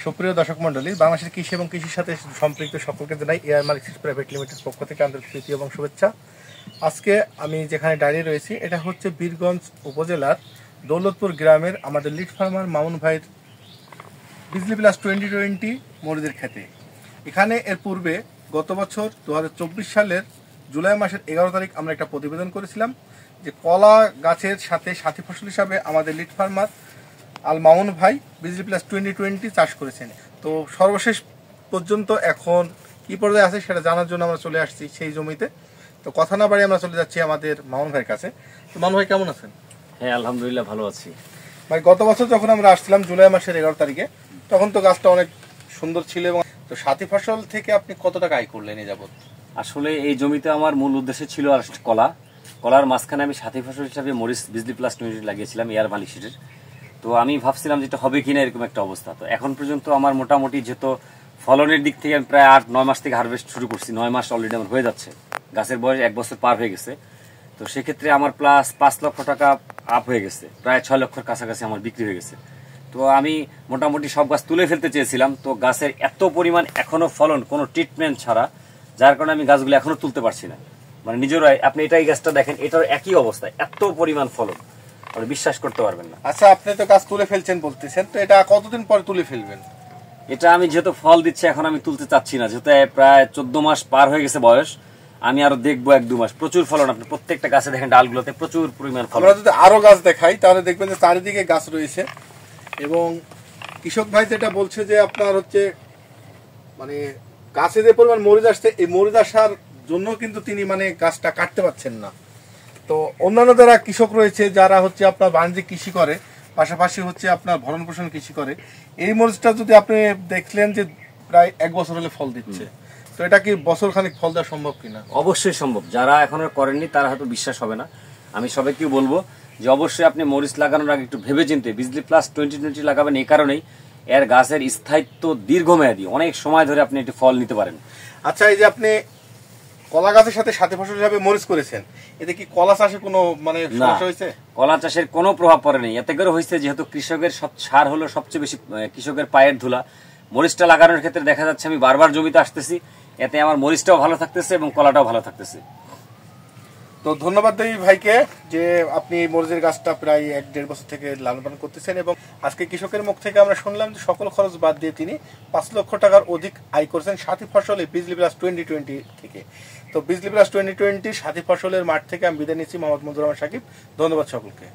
সুপ্রিয় দর্শক মণ্ডলী, বাংলাদেশের কৃষি এবং কৃষির সাথে সম্পৃক্ত সকলকে জানাই এআর মালিক সিডস প্রাইভেট লিমিটেড পক্ষ থেকে আন্তরিক প্রীতি এবং শুভেচ্ছা। আজকে আমি যেখানে দাঁড়িয়ে রয়েছি এটা হচ্ছে বীরগঞ্জ উপজেলার দৌলতপুর গ্রামের আমাদের লিড ফার্মার মামুন ভাইয়ের বিজলি প্লাস 2020 মরিচের খেতে। এখানে এর পূর্বে গত বছর 2024 সালের জুলাই মাসের 11 তারিখ আমরা একটা প্রতিবেদন করেছিলাম যে কলা গাছের সাথে সাথী ফসল হিসাবে আমাদের লিড ফার্মার আল মামুন ভাই বিজলি প্লাস 2020 চাষ করেছেন। তো সর্বশেষ পর্যন্ত এখন কি পর্যায়ে আছে সেটা জানার জন্য আমরা চলে আসছি সেই জমিতে। তো কথা না বাড়িয়ে আমরা চলে যাচ্ছি আমাদের মামুন ভাইয়ের কাছে। তো মামুন ভাই কেমন আছেন? হ্যাঁ, আলহামদুলিল্লাহ ভালো আছি ভাই। গত বছর যখন আমরা আসছিলাম জুলাই মাসের 11 তারিখে, তখন তো গাছটা অনেক সুন্দর ছিল। এবং তো সাথী ফসল থেকে আপনি কত টাকা আয় করলেন এই যাবত? আসলে এই জমিতে আমার মূল উদ্দেশ্য ছিল আর কলার মাঝখানে আমি সাথী ফসল হিসাবে মরিচ বিজলি প্লাস 20 লাগিয়েছিলাম এয়ার মালিক সিডের। তো আমি ভাবছিলাম যেটা হবে কিনা এরকম একটা অবস্থা। তো এখন পর্যন্ত আমার মোটামুটি যেহেতু ফলনের দিক থেকে আমি প্রায় 8-9 মাস থেকে হারভেস্ট শুরু করছি। 9 মাস অলরেডি আমার হয়ে যাচ্ছে, গাছের বয়স 1 বছর পার হয়ে গেছে। তো সেক্ষেত্রে আমার প্লাস 5 লক্ষ টাকা আপ হয়ে গেছে, প্রায় 6 লক্ষের কাছাকাছি আমার বিক্রি হয়ে গেছে। তো আমি মোটামুটি সব গাছ তুলে ফেলতে চেয়েছিলাম, তো গাছের এত পরিমাণ এখনো ফলন কোনো ট্রিটমেন্ট ছাড়া, যার কারণে আমি গাছগুলো এখনো তুলতে পারছি না। মানে নিজেরাই আপনি এই গাছটা দেখেন, এটার একই অবস্থা, এত পরিমাণ ফলন আপনি বিশ্বাস করতে পারবেন না। আচ্ছা, আপনি তো গাছ তুলে ফেলছেন বলতেছেন, তো এটা কতদিন পরে তুলে ফেলবেন? এটা আমি যেহেতু ফল দিচ্ছে এখন আমি তুলতে চাচ্ছি না, যেহেতু প্রায় 14 মাস পার হয়ে গেছে বয়স। আমি আরো দেখবো 1-2 মাস। প্রচুর ফলন, আপনি প্রত্যেকটা গাছে দেখেন ডালগুলোতে প্রচুর পরিমাণ ফলন। আমরা যদি আরো গাছ দেখাই তাহলে দেখবেন যে চারিদিকে গাছ রয়েছে। এবং কৃষক ভাই যেটা বলছে যে আপনার হচ্ছে মানে গাছে যে পরিমাণ মরিচ আসছে, এই মরিচ আসার জন্য কিন্তু তিনি মানে গাছটা কাটতে পারছেন না। তো অন্যান্য যারা কৃষক রয়েছে যারা হচ্ছে আপনার বাণিজ্যিক কৃষি করে, পাশাপাশি হচ্ছে আপনার ভরণ পোষণ কৃষি করে, এই মরিচটা যদি আপনি দেখলেন যে প্রায় 1 বছর হলে ফল দিচ্ছে, তো এটা কি বছর খানিক ফল দেওয়া সম্ভব কিনা? অবশ্যই সম্ভব। যারা এখনো করেননি তারা হয়তো বিশ্বাস হবে না। আমি সবাইকে বলবো যে অবশ্যই আপনি মরিচ লাগানোর আগে একটু ভেবে চিন্তে বিজলি প্লাস 2020 লাগাবেন। এই কারণেই এর গাছের স্থায়িত্ব দীর্ঘমেয়াদী, অনেক সময় ধরে আপনি একটু ফল নিতে পারেন। আচ্ছা, এই যে আপনি কলা গাছের সাথে সাথী ফসল হিসাবে মরিচ করেছেন, এতে কি কলা চাষে কোনো মানে সমস্যা হয়েছে? কলা চাষের কোনো প্রভাব পড়েনি। এতে করে হয়েছে যেহেতু কৃষকের সার হলো সবচেয়ে বেশি কৃষকের পায়ের ধুলা। মরিচটা লাগানোর ক্ষেত্রে দেখা যাচ্ছে আমি বারবার জমিতে আসতেছি, এতে আমার মরিচটাও ভালো থাকতেছে এবং কলাটাও ভালো থাকতেছে। তো ধন্যবাদ দেই ভাইকে যে আপনি মরিচের গাছটা প্রায় 1-1.5 বছর থেকে লালন পালন করতেছেন। এবং আজকে কৃষকের মুখ থেকে আমরা শুনলাম যে সকল খরচ বাদ দিয়ে তিনি 5 লক্ষ টাকার অধিক আয় করেছেন সাথী ফসলে বিজলি প্লাস 2020 থেকে। তো বিজলি প্লাস 2020 সাথী ফসলের মাঠ থেকে আমি বিদায় নিচ্ছি, মোহাম্মদ মঞ্জুর রহমান সাকিব। ধন্যবাদ সকলকে।